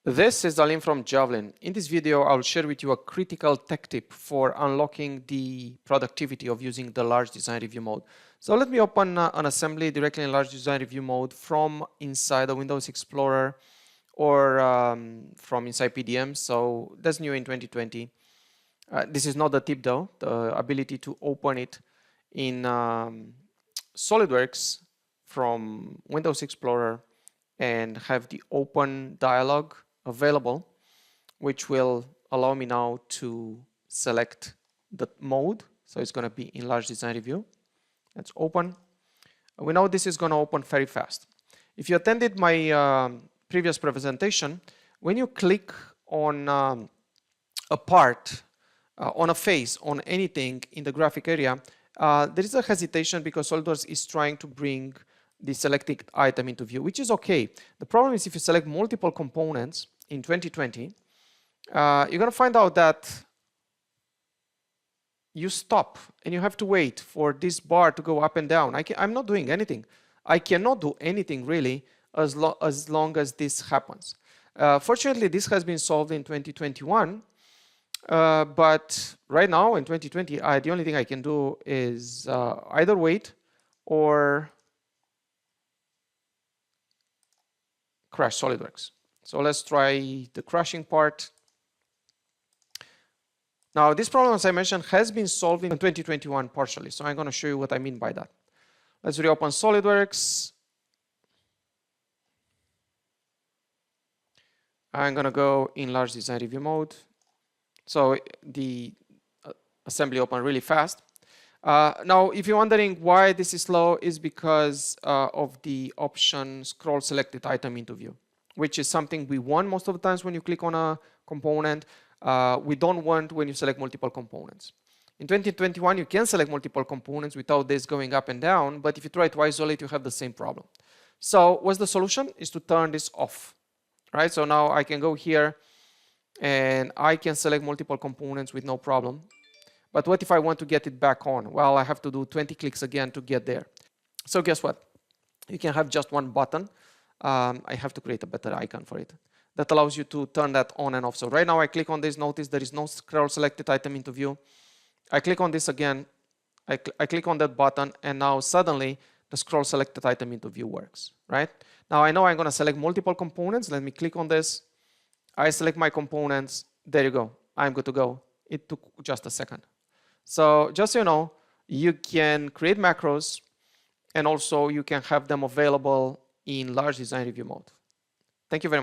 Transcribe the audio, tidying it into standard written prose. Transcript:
This is Alim from Javelin. In this video, I'll share with you a critical tech tip for unlocking the productivity of using the large design review mode. So let me open an assembly directly in large design review mode from inside the Windows Explorer or from inside PDM. So that's new in 2020. This is not the tip though, the ability to open it in SOLIDWORKS from Windows Explorer and have the open dialog available, which will allow me now to select the mode. So it's going to be in large design review. Let's open. We know this is going to open very fast. If you attended my previous presentation, when you click on a part, on a face, on anything in the graphic area, there is a hesitation because SOLIDWORKS is trying to bring the selected item into view, which is okay. The problem is if you select multiple components in 2020, you're going to find out that you stop and you have to wait for this bar to go up and down. I'm not doing anything. I cannot do anything really as long as this happens. Fortunately, this has been solved in 2021, but right now in 2020, the only thing I can do is either wait or crash SOLIDWORKS. So let's try the crashing part. Now this problem, as I mentioned, has been solved in 2021 partially. So I'm going to show you what I mean by that. Let's reopen SOLIDWORKS. I'm going to go in large design review mode. So the assembly opened really fast. Now, if you're wondering why this is slow, is because of the option scroll selected item into view, which is something we want most of the times when you click on a component. We don't want when you select multiple components. In 2021, you can select multiple components without this going up and down, but if you try to isolate, you have the same problem. So what's the solution? Is to turn this off, right? So now I can go here and I can select multiple components with no problem. But what if I want to get it back on? Well, I have to do 20 clicks again to get there. So guess what? You can have just one button. I have to create a better icon for it. That allows you to turn that on and off. So right now I click on this, notice there is no scroll selected item into view. I click on this again. I click on that button and now suddenly the scroll selected item into view works, right? Now I know I'm going to select multiple components. Let me click on this. I select my components. There you go. I'm good to go. It took just a second. So just so you know, you can create macros and also you can have them available in large design review mode. Thank you very much.